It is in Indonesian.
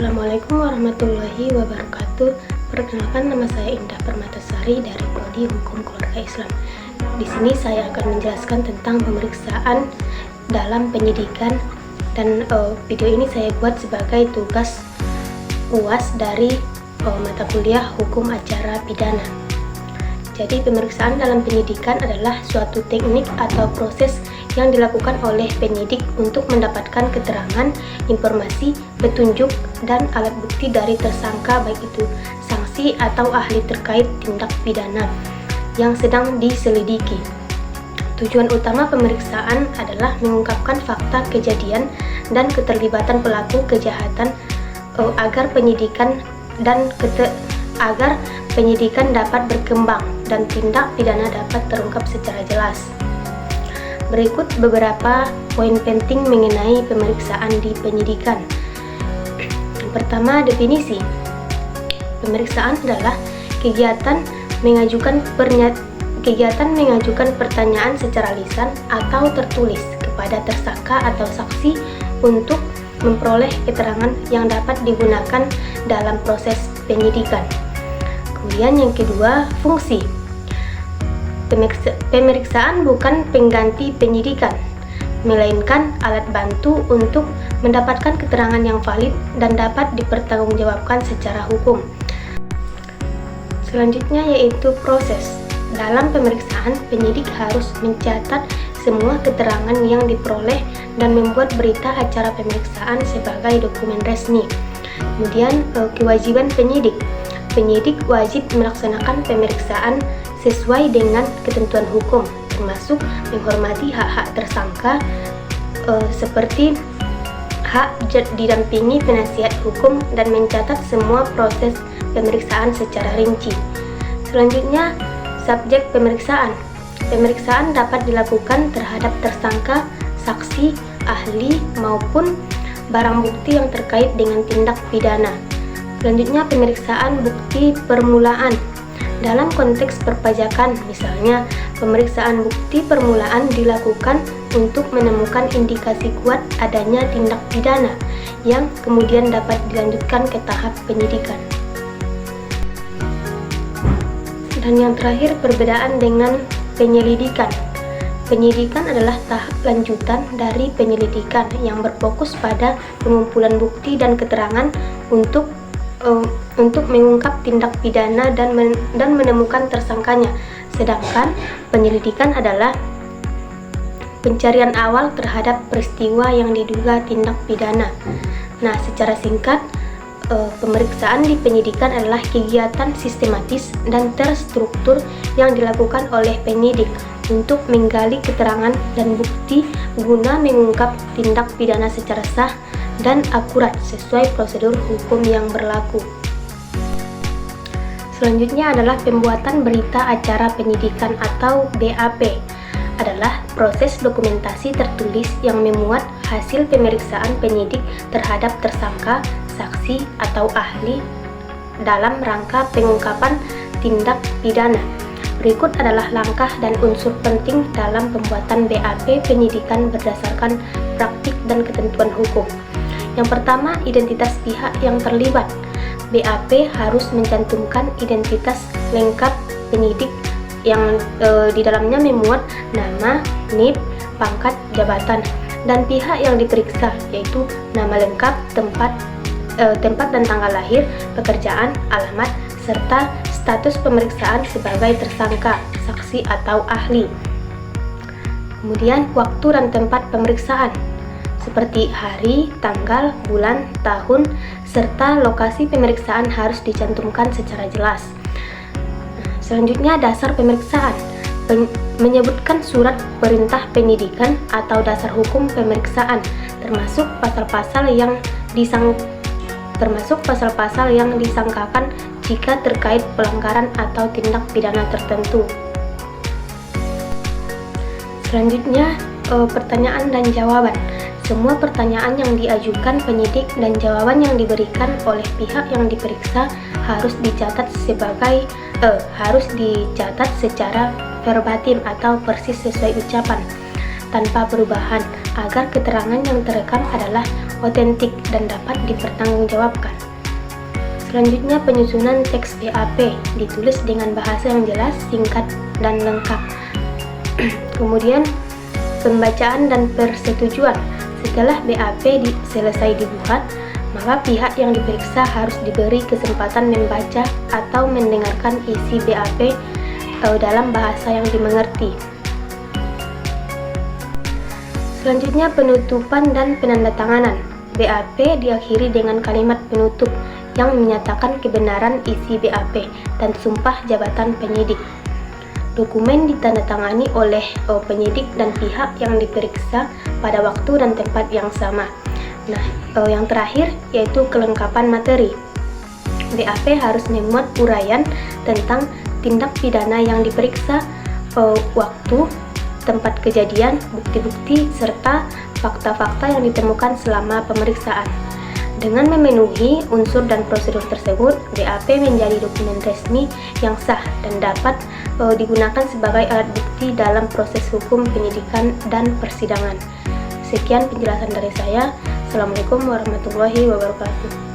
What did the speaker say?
Assalamualaikum warahmatullahi wabarakatuh. Perkenalkan, nama saya Indah Permatasari dari Prodi Hukum Keluarga Islam. Di sini saya akan menjelaskan tentang pemeriksaan dalam penyidikan dan video ini saya buat sebagai tugas UAS dari mata kuliah Hukum Acara Pidana. Jadi pemeriksaan dalam penyidikan adalah suatu teknik atau proses yang dilakukan oleh penyidik untuk mendapatkan keterangan, informasi, petunjuk, dan alat bukti dari tersangka, baik itu saksi atau ahli terkait tindak pidana yang sedang diselidiki. Tujuan utama pemeriksaan adalah mengungkapkan fakta kejadian dan keterlibatan pelaku kejahatan agar penyidikan dapat berkembang dan tindak pidana dapat terungkap secara jelas. Berikut beberapa poin penting mengenai pemeriksaan di penyidikan. Yang pertama, definisi. Pemeriksaan adalah kegiatan mengajukan pertanyaan secara lisan atau tertulis kepada tersangka atau saksi untuk memperoleh keterangan yang dapat digunakan dalam proses penyidikan. Kemudian yang kedua, fungsi. Pemeriksaan bukan pengganti penyidikan, melainkan alat bantu untuk mendapatkan keterangan yang valid dan dapat dipertanggungjawabkan secara hukum. Selanjutnya yaitu proses. Dalam pemeriksaan, penyidik harus mencatat semua keterangan yang diperoleh dan membuat berita acara pemeriksaan sebagai dokumen resmi. Kemudian kewajiban penyidik. Penyidik wajib melaksanakan pemeriksaan sesuai dengan ketentuan hukum, termasuk menghormati hak-hak tersangka seperti hak didampingi penasihat hukum dan mencatat semua proses pemeriksaan secara rinci. Selanjutnya, subjek pemeriksaan. Pemeriksaan dapat dilakukan terhadap tersangka, saksi, ahli, maupun barang bukti yang terkait dengan tindak pidana. Selanjutnya, pemeriksaan bukti permulaan. Dalam konteks perpajakan, misalnya, pemeriksaan bukti permulaan dilakukan untuk menemukan indikasi kuat adanya tindak pidana yang kemudian dapat dilanjutkan ke tahap penyidikan. Dan yang terakhir, perbedaan dengan penyelidikan. Penyidikan adalah tahap lanjutan dari penyelidikan yang berfokus pada pengumpulan bukti dan keterangan untuk mengungkap tindak pidana dan menemukan tersangkanya. Sedangkan penyelidikan adalah pencarian awal terhadap peristiwa yang diduga tindak pidana. Nah, secara singkat, pemeriksaan di penyidikan adalah kegiatan sistematis dan terstruktur yang dilakukan oleh penyidik untuk menggali keterangan dan bukti guna mengungkap tindak pidana secara sah dan akurat sesuai prosedur hukum yang berlaku. Selanjutnya adalah pembuatan berita acara penyidikan atau BAP. Adalah proses dokumentasi tertulis yang memuat hasil pemeriksaan penyidik terhadap tersangka, saksi, atau ahli dalam rangka pengungkapan tindak pidana. Berikut adalah langkah dan unsur penting dalam pembuatan BAP penyidikan berdasarkan praktik dan ketentuan hukum. Yang pertama, identitas pihak yang terlibat. BAP harus mencantumkan identitas lengkap penyidik yang di dalamnya memuat nama, NIP, pangkat, jabatan, dan pihak yang diperiksa, yaitu nama lengkap, tempat dan tanggal lahir, pekerjaan, alamat, serta status pemeriksaan sebagai tersangka, saksi, atau ahli. Kemudian, waktu dan tempat pemeriksaan seperti hari, tanggal, bulan, tahun, serta lokasi pemeriksaan harus dicantumkan secara jelas. Selanjutnya, dasar pemeriksaan. Menyebutkan surat perintah penyidikan atau dasar hukum pemeriksaan, termasuk pasal-pasal yang disangkakan jika terkait pelanggaran atau tindak pidana tertentu. Selanjutnya, pertanyaan dan jawaban. Semua pertanyaan yang diajukan penyidik dan jawaban yang diberikan oleh pihak yang diperiksa harus dicatat secara verbatim atau persis sesuai ucapan tanpa perubahan agar keterangan yang terekam adalah otentik dan dapat dipertanggungjawabkan. Selanjutnya, penyusunan teks BAP ditulis dengan bahasa yang jelas, singkat, dan lengkap. Kemudian, pembacaan dan persetujuan. Setelah BAP selesai dibuat, maka pihak yang diperiksa harus diberi kesempatan membaca atau mendengarkan isi BAP dalam bahasa yang dimengerti. Selanjutnya, penutupan dan penandatanganan. BAP diakhiri dengan kalimat penutup yang menyatakan kebenaran isi BAP dan sumpah jabatan penyidik. Dokumen ditandatangani oleh penyidik dan pihak yang diperiksa pada waktu dan tempat yang sama. Nah, yang terakhir yaitu kelengkapan materi. BAP harus memuat uraian tentang tindak pidana yang diperiksa, waktu, tempat kejadian, bukti-bukti, serta fakta-fakta yang ditemukan selama pemeriksaan. Dengan memenuhi unsur dan prosedur tersebut, BAP menjadi dokumen resmi yang sah dan dapat digunakan sebagai alat bukti dalam proses hukum penyidikan dan persidangan. Sekian penjelasan dari saya. Assalamualaikum warahmatullahi wabarakatuh.